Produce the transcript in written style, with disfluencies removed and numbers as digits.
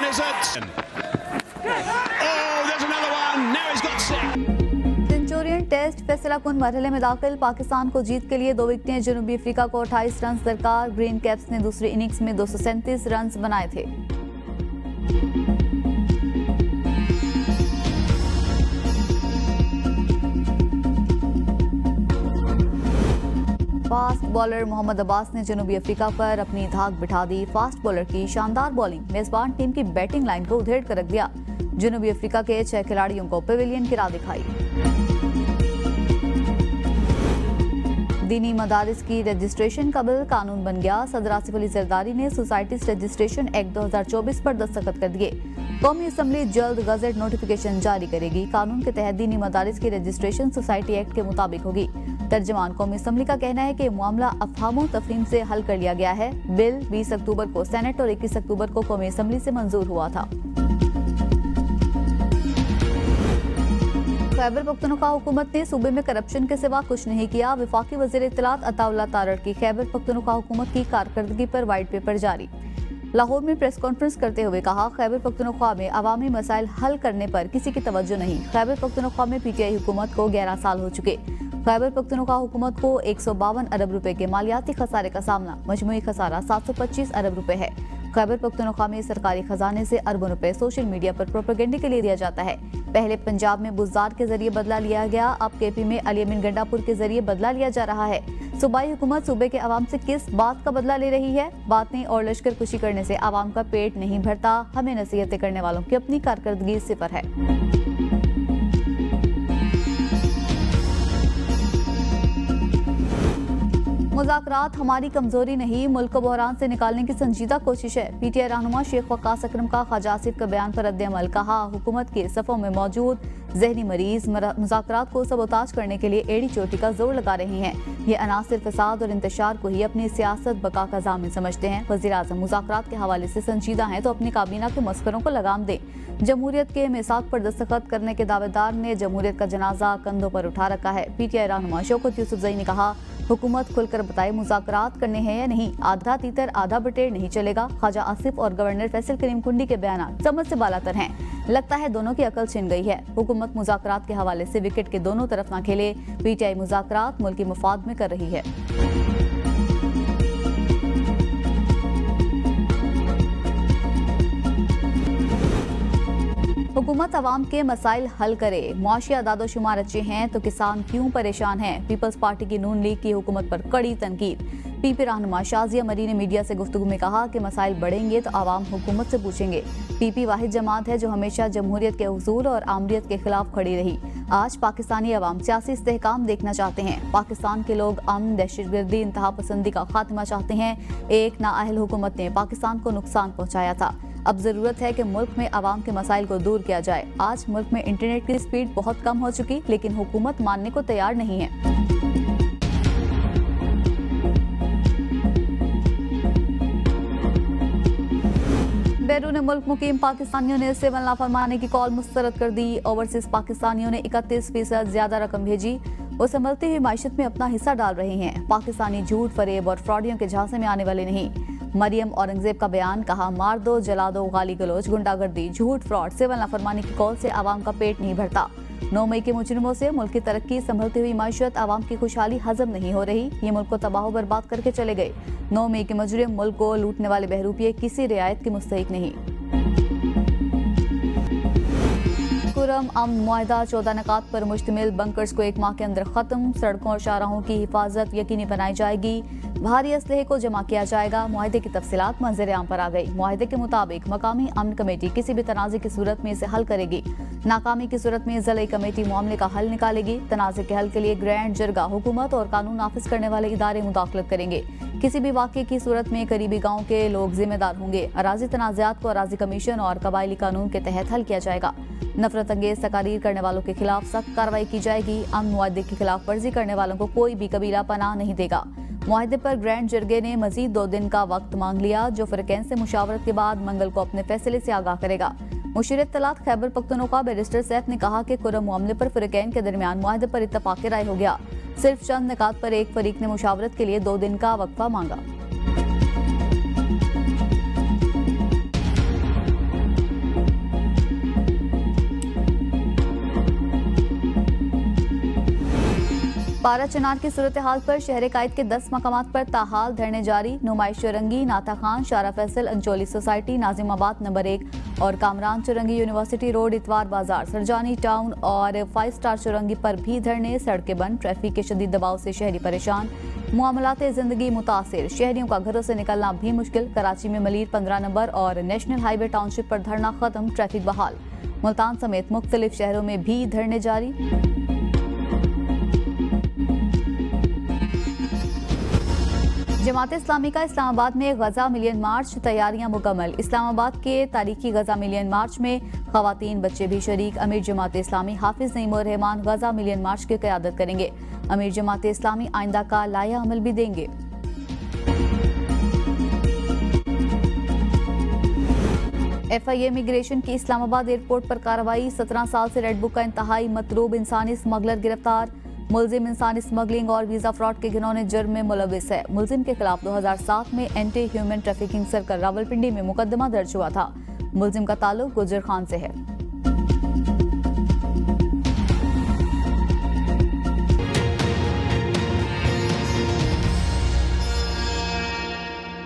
one, is it? Oh, there's another one. Now he's got six. Centurion test फैसला कुन मरहले में दाखिल। पाकिस्तान को जीत के लिए 2 विकेटें। जनूबी अफ्रीका को 28 रन दरकार। ग्रीन कैप्स ने दूसरी इनिंग्स में 237 रन बनाए थे। फास्ट बॉलर मोहम्मद अब्बास ने जनूबी अफ्रीका पर अपनी धाक बिठा दी। फास्ट बॉलर की शानदार बॉलिंग मेजबान टीम की बैटिंग लाइन को उधेड़ कर रख दिया। जनूबी अफ्रीका के 6 खिलाड़ियों को पेविलियन की राह दिखाई। दीनी मदारिस की रजिस्ट्रेशन का बिल कानून बन गया। सदर आसिफ अली जरदारी ने सोसाइटीज रजिस्ट्रेशन एक्ट 2024 पर दस्तखत कर दिए। कौमी असम्बली जल्द गजट नोटिफिकेशन जारी करेगी। कानून के तहत दीनी मदारिस की रजिस्ट्रेशन सोसाइटी एक्ट के मुताबिक होगी। तर्जमान कौमी असम्बली का कहना है कि मामला अफहामो तफहीम से हल कर लिया गया है। बिल 20 अक्टूबर को सेनेट और 21 अक्टूबर को कौमी असम्बली से मंजूर हुआ था। खैबर पख्तूनख्वा हुकूमत ने सूबे में करप्शन के सिवा कुछ नहीं किया। वफाकी वज़ीर इत्तलात अताउल्लाह तारड़ की खैबर पख्तूनख्वा हुकूमत की कारकर्दगी पर वाइट पेपर जारी। लाहौर में प्रेस कॉन्फ्रेंस करते हुए कहा, खैबर पख्तूनख्वा में अवामी मसाइल हल करने पर किसी की तवज्जो नहीं। खैबर पख्तूनख्वा में पीटीआई हुकूमत को 11 साल हो चुके। खैबर पख्तूनख्वा हुकूमत को 152 अरब रुपए के मालियाती खसारे का सामना। मजमूई खसारा 725 अरब रुपए है। खैबर पख्तूनख्वा में सरकारी खजाने से अरबों रुपए सोशल मीडिया पर प्रोपेगेंडे के लिए दिया जाता है। पहले पंजाब में बुज़दार के जरिए बदला लिया गया, अब केपी में अली अमीन गंडापुर के जरिए बदला लिया जा रहा है। सूबाई हुकूमत सूबे के अवाम से किस बात का बदला ले रही है? बातें और लश्कर कुशी करने से अवाम का पेट नहीं भरता। हमें नसीहतें करने वालों की अपनी कारकर्दगी सिफर है। मुज़ाकरात हमारी कमजोरी नहीं, मुल्क को बहरान से निकालने की संजीदा कोशिश है। पीटीआई रहनुमा शेख वक्कास अकरम का ख्वाजा आसिफ का बयान पर रद्द-ए-अमल। कहा, हुकूमत के सफ़ों में मौजूद जहनी मरीज मुज़ाकरात को सबोताज करने के लिए एड़ी चोटी का जोर लगा रही हैं। ये अनासिर फसाद और इंतशार को ही अपनी सियासत बका का ज़ामिन समझते हैं। वज़ीर-ए-आज़म मुज़ाकरात के हवाले से संजीदा हैं तो अपनी काबीना के मस्करों को लगाम दें। जमहूरियत के मिसाक पर दस्तखत करने के दावेदार ने जमहूरियत का जनाजा कंधों पर उठा रखा है। पीटीआई रहनुमा शौकत यूसुफजई ने कहा, हुकूमत खुलकर बताए मुज़ाकरात करने हैं या नहीं। आधा तीतर आधा बटेर नहीं चलेगा। ख्वाजा आसिफ और गवर्नर फैसल करीम कुंडी के बयान समझ से बालातर हैं। लगता है दोनों की अकल छिन गई है। हुकूमत मुज़ाकरात के हवाले से विकेट के दोनों तरफ ना खेले। पीटीआई मुज़ाकरात मुल्की मफाद में कर रही है। हुकूमत अवाम के मसाइल हल करे। मुआशी अदादोशुमार अच्छे हैं तो किसान क्यों परेशान हैं? पीपल्स पार्टी की नून लीग की हुकूमत पर कड़ी तनकीद। पीपी रहनुमा शाजिया मरी ने मीडिया से गुफ्तगू में कहा कि मसाइल बढ़ेंगे तो आवाम हुकूमत से पूछेंगे। पीपी वाहिद जमात है जो हमेशा जमहूरियत के हुजूर और आमरीत के खिलाफ खड़ी रही। आज पाकिस्तानी अवाम सियासी इस्तेहकाम देखना चाहते हैं। पाकिस्तान के लोग अमन, दहशतगर्दी, इंतहा पसंदी का खात्मा चाहते हैं। एक नाअहल हुकूमत ने पाकिस्तान को नुकसान पहुँचाया था। अब जरूरत है कि मुल्क में अवाम के मसाइल को दूर किया जाए। आज मुल्क में इंटरनेट की स्पीड बहुत कम हो चुकी, लेकिन हुकूमत मानने को तैयार नहीं है। बैरून मुल्क मुकीम पाकिस्तानियों ने सिविल नाफरमानी की कॉल मुस्तरद कर दी। ओवरसीज पाकिस्तानियों ने 31% ज्यादा रकम भेजी। वो संभलती हुई माइशत में अपना हिस्सा डाल रहे हैं। पाकिस्तानी झूठ, फरेब और फ्रॉडियों के झांसे में आने वाले नहीं। मरियम औरंगजेब का बयान। कहा, मार दो, जला दो, गाली गलोच, गुंडागर्दी, झूठ, फ्रॉड, सिविल नाफरमानी की कॉल से आवाम का पेट नहीं भरता। 9 मई के मुजरिमों से मुल्क की तरक्की, संभलती हुई माइशत, आवाम की खुशहाली हजम नहीं हो रही। ये मुल्क को तबाह बर्बाद करके चले गए। 9 मई के मुजरिम मुल्क को लूटने वाले बहरूपिये किसी रियायत के मुस्तहिक नहीं। कुरम अमन मुआहिदा 14 निकात पर मुश्तमिल। बंकर्स को 1 माह के अंदर खत्म। सड़कों और शाहराहों की हिफाजत यकीनी बनाई जाएगी। भारी असलहे को जमा किया जाएगा। मुआहिदे की तफसीलात मंजर आम पर आ गई। मुआहिदे के मुताबिक मकामी अमन कमेटी किसी भी तनाज़े की सूरत में इसे हल करेगी। नाकामी की सूरत में ज़िला कमेटी मामले का हल निकालेगी। तनाज़े के हल के लिए ग्रैंड जरगा, हुकूमत और कानून नाफिज करने वाले इदारे मुदाखलत करेंगे। किसी भी वाक़े की सूरत में करीबी गाँव के लोग जिम्मेदार होंगे। अराजी तनाज़ात को अराजी कमीशन और कबायली कानून के तहत हल किया जाएगा। नफरत अंगेज तकारीर करने वालों के खिलाफ सख्त कार्रवाई की जाएगी। अमन मुआहदे की खिलाफ वर्जी करने वालों को कोई भी कबीला पनाह नहीं देगा। मुआहदे पर ग्रैंड जरगे ने मजीद 2 दिन का वक्त मांग लिया, जो फ़रीक़ैन से मुशावरत के बाद मंगल को अपने फैसले से आगाह करेगा। मुशीर इत्तलात खैबर पख्तूनख्वा बैरिस्टर सैफ ने कहा कि कुरम मामले पर फ़रीक़ैन के दरमियान मुआहदे पर इत्तफ़ाक़ राय हो गया। सिर्फ चंद निकात पर एक फरीक ने मुशावरत के लिए 2 दिन का वक्फा मांगा। पारा चिनार की सूरत हाल पर शहर कायद के 10 मकामात पर ताहाल धरने जारी। नुमाइश चौरंगी, नाता खान, शारा फैसल, अंचोली सोसाइटी, नाजिमाबाद नंबर 1 और कामरान चौरंगी, यूनिवर्सिटी रोड, इतवार बाजार, सरजानी टाउन और 5 स्टार चौरंगी पर भी धरने। सड़कें बंद, ट्रैफिक के शदीद दबाव से शहरी परेशान, मामलाते जिंदगी मुतासिर, शहरियों का घरों से निकलना भी मुश्किल। कराची में मलीर 15 नंबर और नेशनल हाईवे टाउनशिप पर धरना खत्म, ट्रैफिक बहाल। मुल्तान समेत मुख्तलिफ शहरों में भी धरने जारी। जमात इस्लामी का इस्लामाबाद में गजा मिलियन मार्च, तैयारियां मुकम्मल। इस्लामाबाद के तारीखी गजा मिलियन मार्च में खवातीन बच्चे भी शरीक। अमीर जमात इस्लामी हाफिज नईमुर रहमान गजा मिलियन मार्च की क़यादत करेंगे। अमीर जमात इस्लामी आइंदा का लाया अमल भी देंगे। FIA इमिग्रेशन की इस्लामाबाद एयरपोर्ट पर कार्रवाई। 17 साल से रेड बुक का इंतहाई मतलूब इंसानी स्मगलर गिरफ्तार। मुलजिम इंसानी स्मगलिंग और वीजा फ्रॉड के घिनौने जुर्म में मुलविस है। मुलजिम के खिलाफ 2007 में anti human trafficking circle Rawalpindi में मुकदमा दर्ज हुआ था। मुलजिम का ताल्लुक गुजर खान से है।